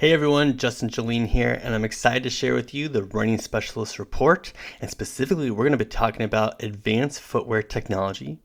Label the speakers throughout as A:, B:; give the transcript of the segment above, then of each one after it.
A: Hey everyone, Justin Jolene here, and I'm excited to share with you the Running Specialist Report, and specifically we're going to be talking about advanced footwear technology.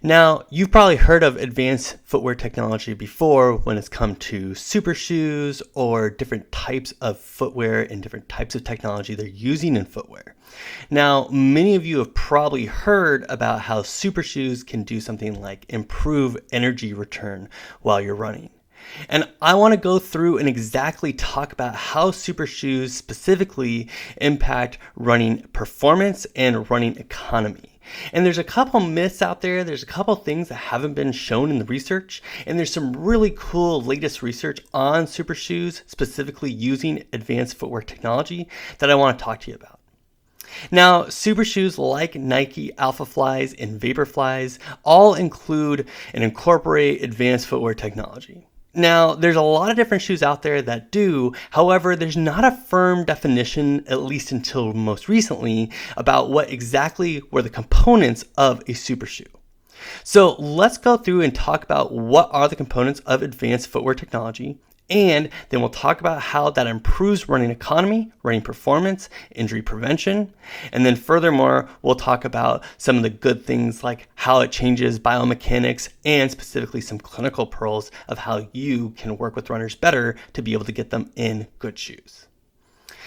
A: Now, you've probably heard of advanced footwear technology before when it's come to super shoes or different types of footwear and different types of technology they're using in footwear. Now, many of you have probably heard about how super shoes can do something like improve energy return while you're running. And I want to go through and exactly talk about how super shoes specifically impact running performance and running economy. And there's a couple myths out there, there's a couple things that haven't been shown in the research, and there's some really cool latest research on super shoes, specifically using advanced footwear technology that I want to talk to you about. Now, super shoes like Nike Alphaflys and Vaporflies all include and incorporate advanced footwear technology. Now, there's a lot of different shoes out there that do. However, there's not a firm definition, at least until most recently, about what exactly were the components of a super shoe. So let's go through and talk about what are the components of advanced footwear technology, and then we'll talk about how that improves running economy, running performance, injury prevention. And then furthermore, we'll talk about some of the good things like how it changes biomechanics and specifically some clinical pearls of how you can work with runners better to be able to get them in good shoes.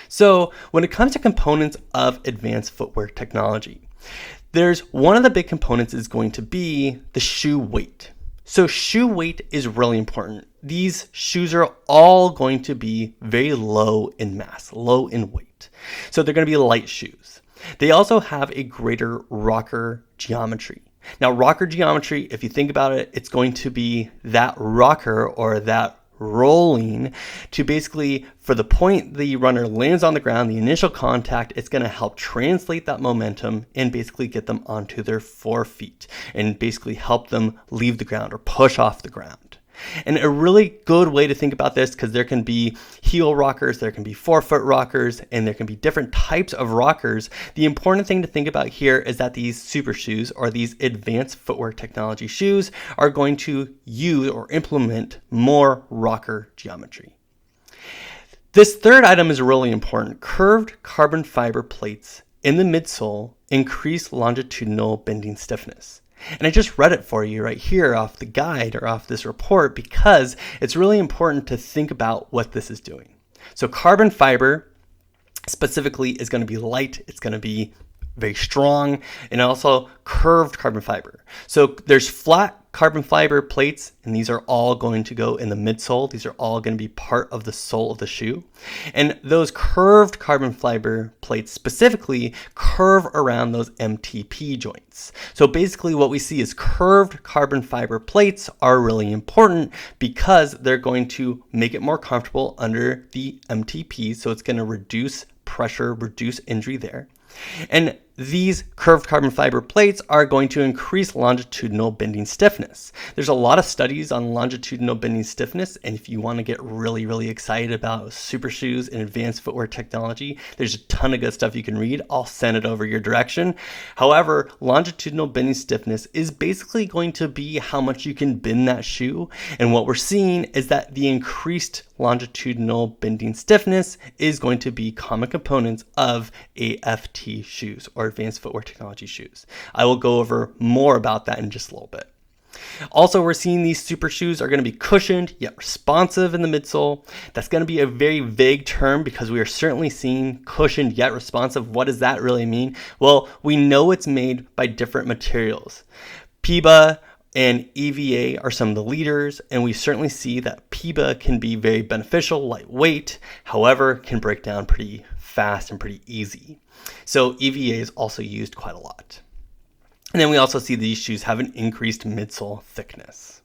A: So when it comes to components of advanced footwear technology, there's one of the big components is going to be the shoe weight. So shoe weight is really important. These shoes are all going to be very low in mass, low in weight. So they're going to be light shoes. They also have a greater rocker geometry. Now, rocker geometry, if you think about it, it's going to be that rocker or that rolling to basically, for the point the runner lands on the ground, the initial contact, it's going to help translate that momentum and basically get them onto their forefeet and basically help them leave the ground or push off the ground. And a really good way to think about this, because there can be heel rockers, there can be forefoot rockers, and there can be different types of rockers. The important thing to think about here is that these super shoes or these advanced footwear technology shoes are going to use or implement more rocker geometry. This third item is really important. Curved carbon fiber plates in the midsole increase longitudinal bending stiffness. And I just read it for you right here off the guide or off this report because it's really important to think about what this is doing. So carbon fiber specifically is going to be light, it's going to be very strong, and also curved carbon fiber. So there's flat carbon fiber plates, and these are all going to go in the midsole. These are all going to be part of the sole of the shoe. And those curved carbon fiber plates specifically curve around those MTP joints. So basically what we see is curved carbon fiber plates are really important because they're going to make it more comfortable under the MTP. So it's going to reduce pressure, reduce injury there. And these curved carbon fiber plates are going to increase longitudinal bending stiffness. There's a lot of studies on longitudinal bending stiffness, and if you want to get really excited about super shoes and advanced footwear technology, there's a ton of good stuff you can read. I'll send it over your direction. However, longitudinal bending stiffness is basically going to be how much you can bend that shoe, and what we're seeing is that the increased longitudinal bending stiffness is going to be common components of AFT shoes or advanced footwear technology shoes. I will go over more about that in just a little bit. Also, we're seeing these super shoes are going to be cushioned yet responsive in the midsole. That's going to be a very vague term because we are certainly seeing cushioned yet responsive. What does that really mean? Well, we know it's made by different materials. PEBA and EVA are some of the leaders, and we certainly see that PEBA can be very beneficial, lightweight, however, can break down pretty fast and pretty easy. So EVA is also used quite a lot. And then we also see these shoes have an increased midsole thickness.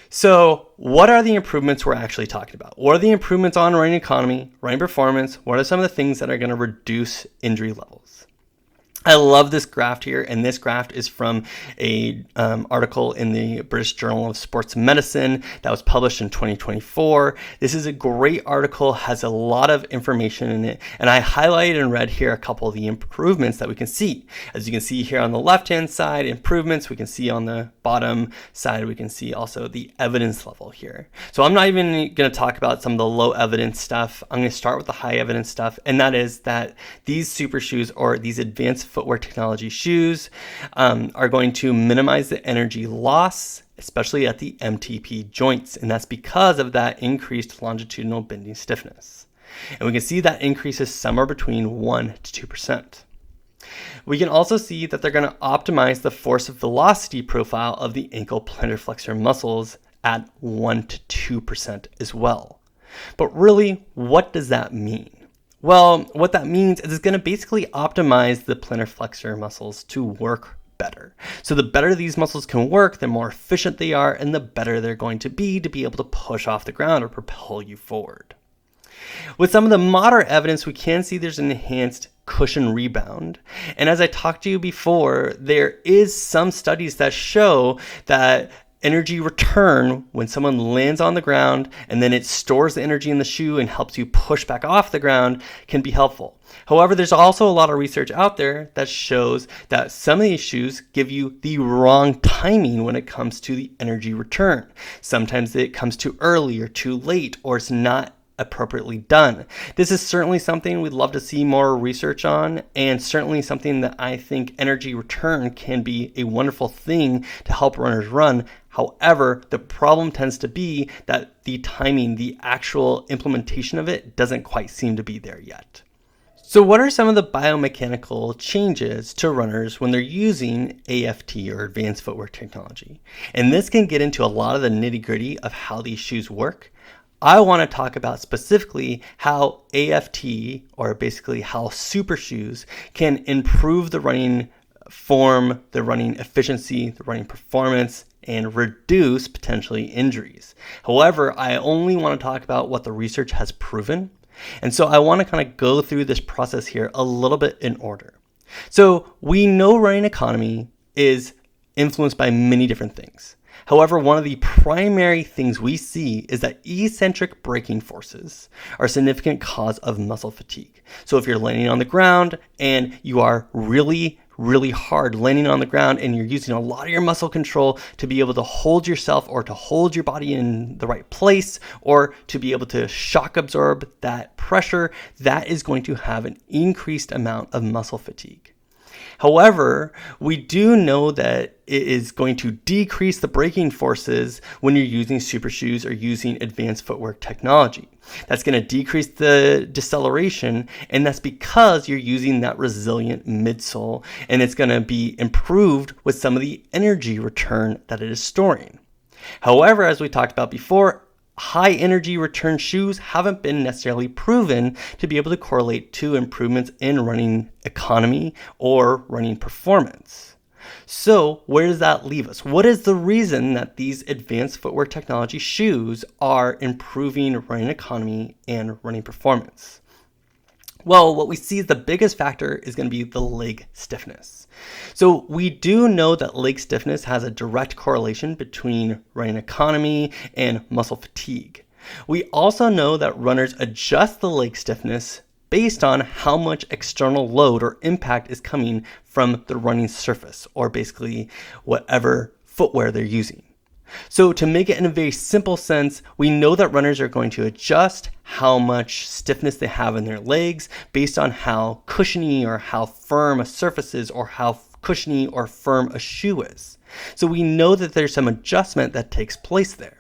A: So what are the improvements we're actually talking about? What are the improvements on running economy, running performance? What are some of the things that are going to reduce injury levels? I love this graph here, and this graph is from a article in the British Journal of Sports Medicine that was published in 2024. This is a great article, has a lot of information in it, and I highlighted and read here a couple of the improvements that we can see. As you can see here on the left-hand side, improvements. We can see on the bottom side, we can see also the evidence level here. So I'm not even going to talk about some of the low evidence stuff. I'm going to start with the high evidence stuff, and that is that these super shoes, or these advanced footwear technology shoes, are going to minimize the energy loss, especially at the MTP joints. And that's because of that increased longitudinal bending stiffness. And we can see that increases somewhere between 1 to 2%. We can also see that they're going to optimize the force of velocity profile of the ankle plantar flexor muscles at 1 to 2% as well. But really, what does that mean? Well, what that means is it's going to basically optimize the plantar flexor muscles to work better. So the better these muscles can work, the more efficient they are, and the better they're going to be able to push off the ground or propel you forward. With some of the moderate evidence, we can see there's an enhanced cushion rebound. And as I talked to you before, there is some studies that show that energy return when someone lands on the ground and then it stores the energy in the shoe and helps you push back off the ground can be helpful. However, there's also a lot of research out there that shows that some of these shoes give you the wrong timing when it comes to the energy return. Sometimes it comes too early or too late, or it's not appropriately done. This is certainly something we'd love to see more research on, and certainly something that I think energy return can be a wonderful thing to help runners run. However, the problem tends to be that the timing, the actual implementation of it, doesn't quite seem to be there yet. So what are some of the biomechanical changes to runners when they're using AFT, or advanced footwear technology? And this can get into a lot of the nitty-gritty of how these shoes work. I want to talk about specifically how AFT, or basically how super shoes, can improve the running form, the running efficiency, the running performance, and reduce potentially injuries. However, I only want to talk about what the research has proven. And so I want to kind of go through this process here a little bit in order. So we know running economy is influenced by many different things. However, one of the primary things we see is that eccentric braking forces are a significant cause of muscle fatigue. So if you're landing on the ground and you are really hard landing on the ground and you're using a lot of your muscle control to be able to hold yourself or to hold your body in the right place or to be able to shock absorb that pressure, that is going to have an increased amount of muscle fatigue. However, we do know that it is going to decrease the braking forces when you're using super shoes or using advanced footwear technology. That's going to decrease the deceleration, and that's because you're using that resilient midsole, and it's going to be improved with some of the energy return that it is storing. However, as we talked about before, high energy return shoes haven't been necessarily proven to be able to correlate to improvements in running economy or running performance. So where does that leave us? What is the reason that these advanced footwear technology shoes are improving running economy and running performance? Well, what we see is the biggest factor is going to be the leg stiffness. So we do know that leg stiffness has a direct correlation between running economy and muscle fatigue. We also know that runners adjust the leg stiffness based on how much external load or impact is coming from the running surface, or basically whatever footwear they're using. So to make it in a very simple sense, we know that runners are going to adjust how much stiffness they have in their legs based on how cushiony or how firm a surface is, or how cushiony or firm a shoe is. So we know that there's some adjustment that takes place there.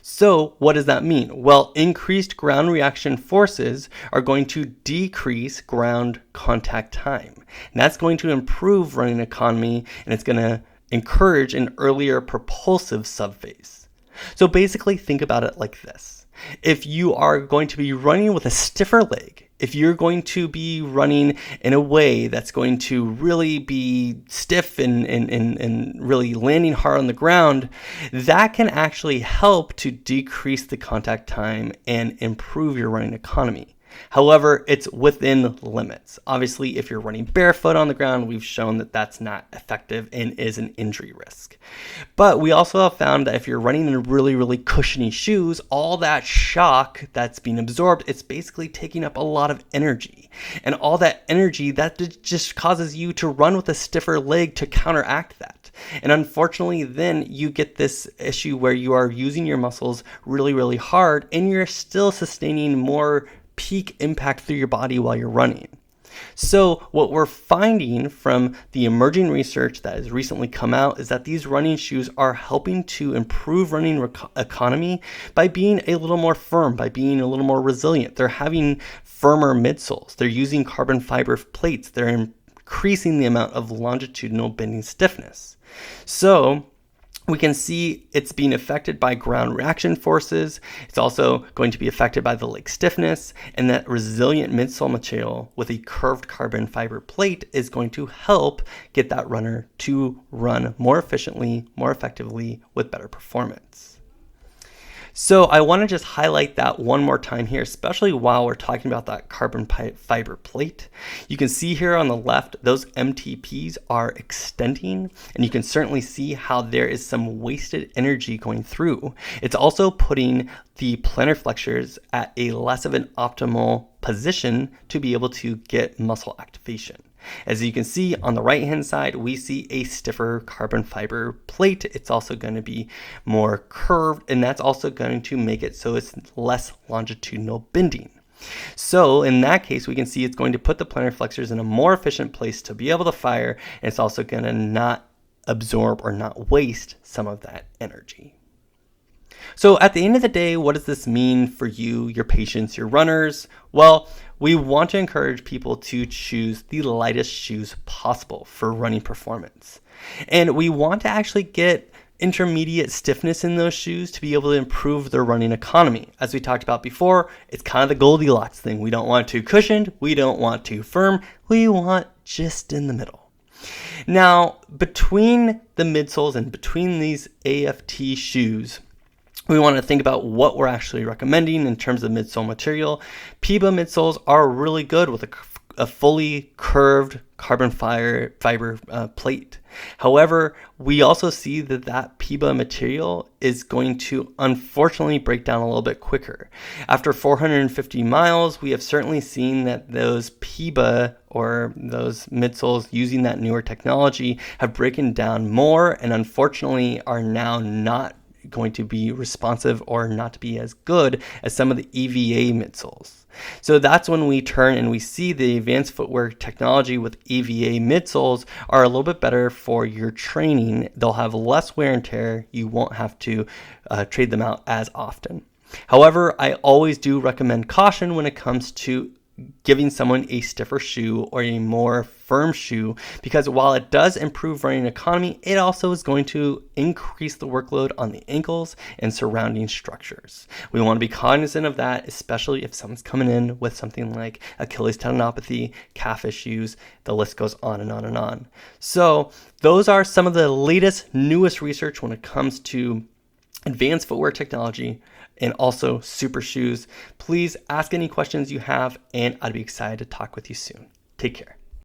A: So what does that mean? Well, increased ground reaction forces are going to decrease ground contact time. And that's going to improve running economy, and it's going to encourage an earlier propulsive subphase. So basically think about it like this. If you are going to be running with a stiffer leg, if you're going to be running in a way that's going to really be stiff and really landing hard on the ground, that can actually help to decrease the contact time and improve your running economy. However, it's within limits. Obviously, if you're running barefoot on the ground, we've shown that that's not effective and is an injury risk. But we also have found that if you're running in really, really cushiony shoes, all that shock that's being absorbed, it's basically taking up a lot of energy. And all that energy, that just causes you to run with a stiffer leg to counteract that. And unfortunately, then you get this issue where you are using your muscles really, really hard and you're still sustaining more peak impact through your body while you're running. So what we're finding from the emerging research that has recently come out is that these running shoes are helping to improve running economy by being a little more firm, by being a little more resilient. They're having firmer midsoles. They're using carbon fiber plates. They're increasing the amount of longitudinal bending stiffness. So we can see it's being affected by ground reaction forces. It's also going to be affected by the leg stiffness, and that resilient midsole material with a curved carbon fiber plate is going to help get that runner to run more efficiently, more effectively, with better performance. So I want to just highlight that one more time here, especially while we're talking about that carbon fiber plate. You can see here on the left, those MTPs are extending, and you can certainly see how there is some wasted energy going through. It's also putting the plantar flexors at a less of an optimal position to be able to get muscle activation. As you can see on the right hand side, we see a stiffer carbon fiber plate. It's also going to be more curved, and that's also going to make it so it's less longitudinal bending. So in that case, we can see it's going to put the plantar flexors in a more efficient place to be able to fire, and it's also going to not absorb or not waste some of that energy. So at the end of the day, what does this mean for you, your patients, your runners? Well, we want to encourage people to choose the lightest shoes possible for running performance. And we want to actually get intermediate stiffness in those shoes to be able to improve their running economy. As we talked about before, it's kind of the Goldilocks thing. We don't want too cushioned, we don't want too firm, we want just in the middle. Now, between the midsoles and between these AFT shoes, we want to think about what we're actually recommending in terms of midsole material. PIBA midsoles are really good with a fully curved carbon fiber plate. However, we also see that PIBA material is going to unfortunately break down a little bit quicker. After 450 miles, we have certainly seen that those PIBA or those midsoles using that newer technology have broken down more and unfortunately are now not going to be responsive or not to be as good as some of the EVA midsoles. So that's when we turn and we see the advanced footwear technology with EVA midsoles are a little bit better for your training. They'll have less wear and tear. You won't have to trade them out as often. However, I always do recommend caution when it comes to giving someone a stiffer shoe or a more firm shoe, because while it does improve running economy, it also is going to increase the workload on the ankles and surrounding structures. We want to be cognizant of that, especially if someone's coming in with something like Achilles tendinopathy, calf issues, the list goes on and on and on. So those are some of the latest, newest research when it comes to advanced footwear technology and also super shoes. Please ask any questions you have, and I'd be excited to talk with you soon. Take care.